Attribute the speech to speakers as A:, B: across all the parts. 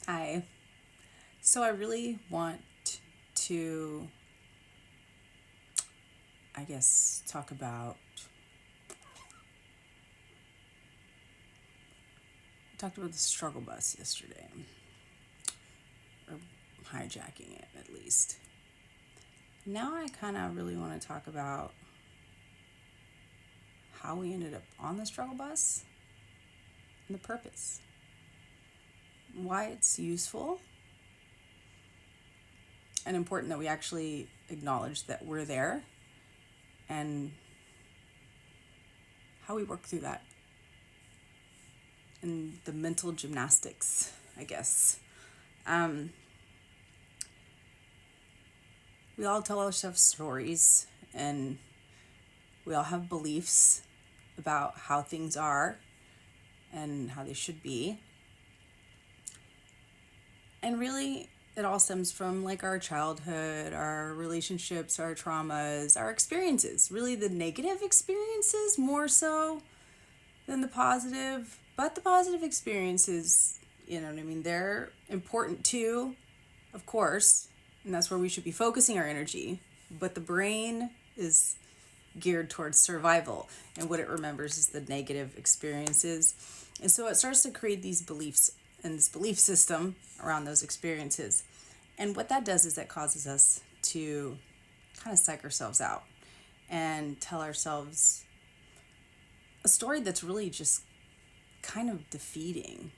A: Hi. So I really want to, I guess, talked about the struggle bus yesterday, or hijacking it at least. Now I kind of really want to talk about how we ended up on the struggle bus and the purpose, why it's useful and important that we actually acknowledge that we're there, and how we work through that, and the mental gymnastics, I guess. Um, we all tell ourselves stories, and we all have beliefs about how things are and how they should be. And really, it all stems from like our childhood, our relationships, our traumas, our experiences. Really, the negative experiences more so than the positive. But the positive experiences, you know what I mean? They're important too, of course. And that's where we should be focusing our energy. But the brain is geared towards survival. And what it remembers is the negative experiences. And so it starts to create these beliefs and this belief system around those experiences. And what that does is that causes us to kind of psych ourselves out and tell ourselves a story that's really just kind of defeating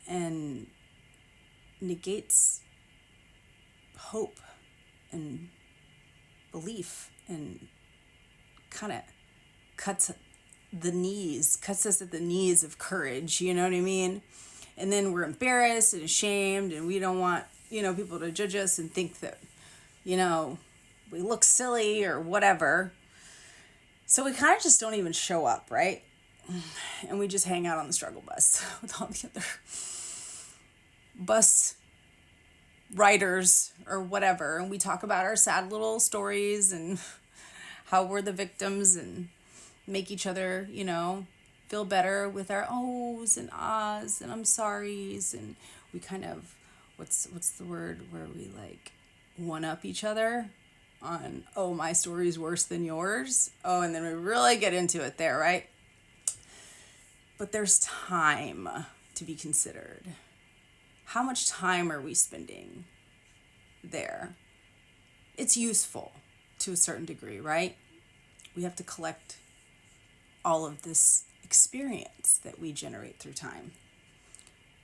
A: and negates hope and belief and kind of cuts us at the knees of courage, you know what I mean? And then we're embarrassed and ashamed, and we don't want, people to judge us and think that, you know, we look silly or whatever. So we kind of just don't even show up, right? And we just hang out on the struggle bus with all the other bus riders or whatever. And we talk about our sad little stories and how we're the victims and make each other, feel better with our ohs and ahs and I'm sorries. And we kind of, what's the word where we like one up each other on, oh, my story's worse than yours. Oh, and then we really get into it there, right? But there's time to be considered. How much time are we spending there? It's useful to a certain degree, right? We have to collect all of this experience that we generate through time.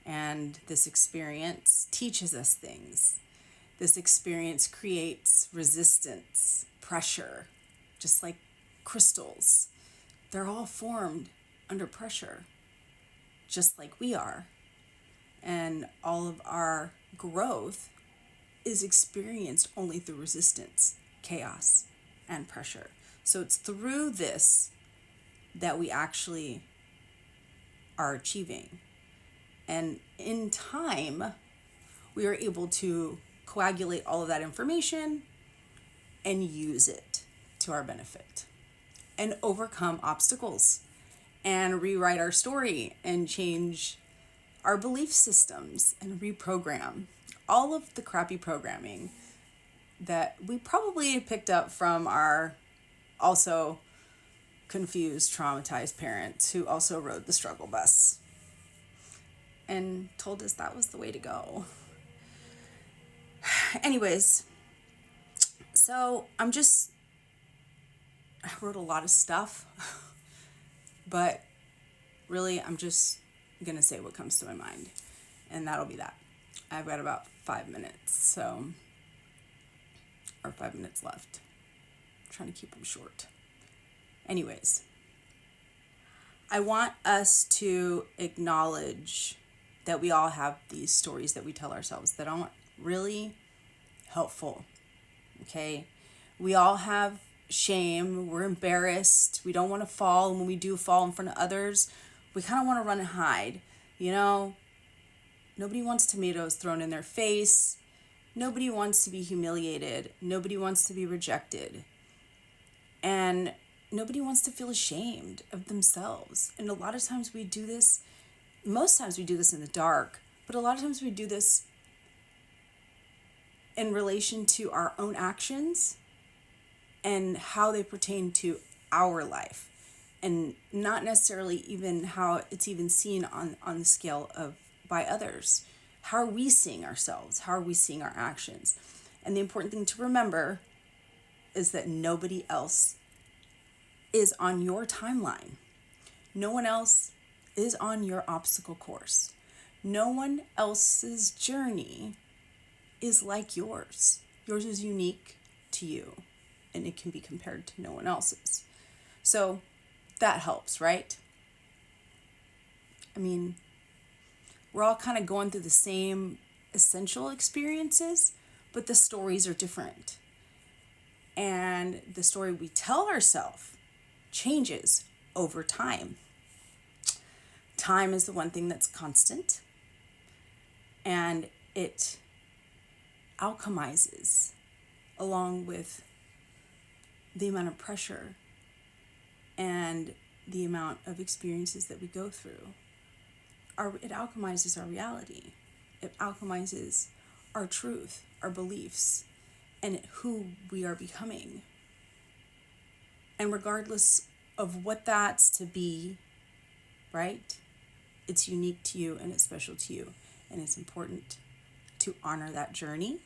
A: And this experience teaches us things. This experience creates resistance, pressure, just like crystals. They're all formed under pressure, just like we are. And all of our growth is experienced only through resistance, chaos, and pressure. So it's through this that we actually are achieving. And in time, we are able to coagulate all of that information and use it to our benefit and overcome obstacles and rewrite our story and change our belief systems and reprogram all of the crappy programming that we probably picked up from our also confused, traumatized parents who also rode the struggle bus and told us that was the way to go. Anyways, so I wrote a lot of stuff, but really I'm just going to say what comes to my mind, and that'll be that. I've got about 5 minutes, or 5 minutes left. I'm trying to keep them short. Anyways, I want us to acknowledge that we all have these stories that we tell ourselves that aren't really helpful, okay? We all have shame. We're embarrassed. We don't want to fall. And when we do fall in front of others, we kind of want to run and hide. Nobody wants tomatoes thrown in their face. Nobody wants to be humiliated. Nobody wants to be rejected. And nobody wants to feel ashamed of themselves. And a lot of times most times we do this in the dark, But a lot of times we do this in relation to our own actions and how they pertain to our life, and not necessarily even how it's even seen on the scale of by others. How are we seeing ourselves? How are we seeing our actions? And the important thing to remember is that nobody else is on your timeline. No one else is on your obstacle course. No one else's journey is like yours. Yours is unique to you, and it can be compared to no one else's. So that helps, right? I mean, we're all kind of going through the same essential experiences, but the stories are different. And the story we tell ourselves changes over time. Time is the one thing that's constant, and it alchemizes along with the amount of pressure and the amount of experiences that we go through. It alchemizes our reality. It alchemizes our truth, our beliefs, and who we are becoming. And regardless of what that's to be, right? It's unique to you and it's special to you. And it's important to honor that journey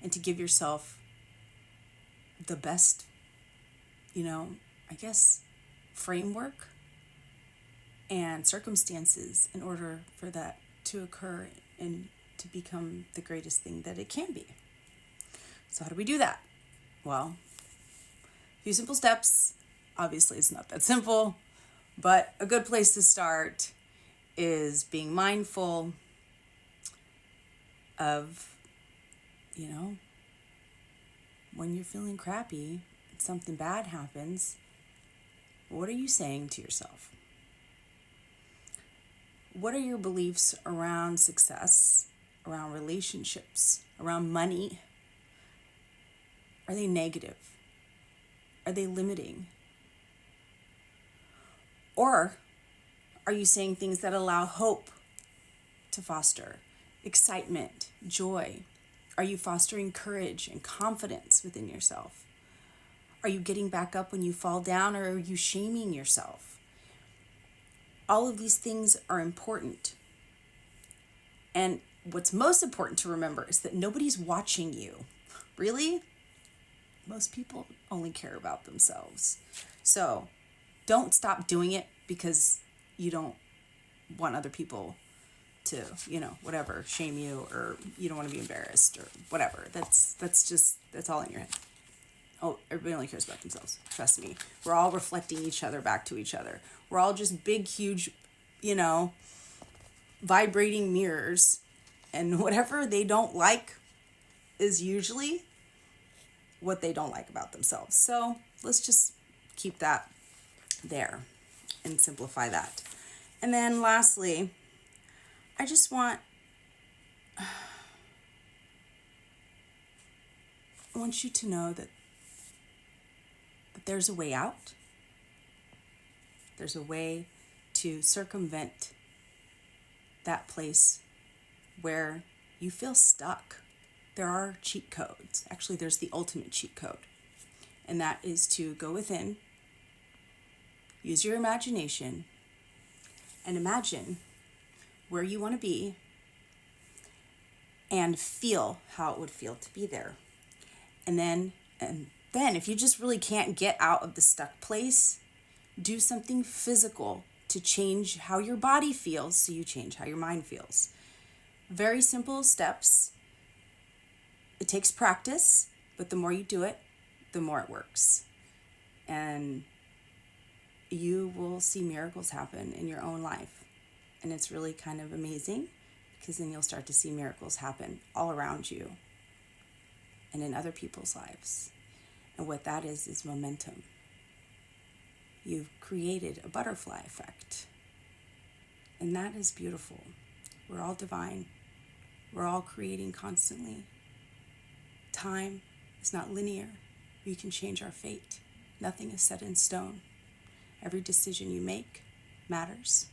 A: and to give yourself the best, framework and circumstances in order for that to occur and to become the greatest thing that it can be. So how do we do that? Well, a few simple steps. Obviously, it's not that simple, but a good place to start is being mindful of, when you're feeling crappy and something bad happens, what are you saying to yourself? What are your beliefs around success, around relationships, around money? Are they negative? Are they limiting? Or are you saying things that allow hope to foster excitement, joy? Are you fostering courage and confidence within yourself? Are you getting back up when you fall down, or are you shaming yourself? All of these things are important. And what's most important to remember is that nobody's watching you. Really? Most people only care about themselves. So don't stop doing it because you don't want other people to, shame you, or you don't want to be embarrassed or whatever. That's all in your head. Oh, everybody only cares about themselves. Trust me. We're all reflecting each other back to each other. We're all just big, huge, vibrating mirrors. And whatever they don't like is usually what they don't like about themselves. So let's just keep that there and simplify that. And then lastly, I just want you to know that there's a way out. There's a way to circumvent that place where you feel stuck. There are cheat codes. Actually, there's the ultimate cheat code. And that is to go within, use your imagination, and imagine where you want to be and feel how it would feel to be there. And then if you just really can't get out of the stuck place, do something physical to change how your body feels so you change how your mind feels. Very simple steps. It takes practice, but the more you do it, the more it works. And you will see miracles happen in your own life. And it's really kind of amazing, because then you'll start to see miracles happen all around you and in other people's lives. And what that is momentum. You've created a butterfly effect. And that is beautiful. We're all divine. We're all creating constantly. Time is not linear. We can change our fate. Nothing is set in stone. Every decision you make matters.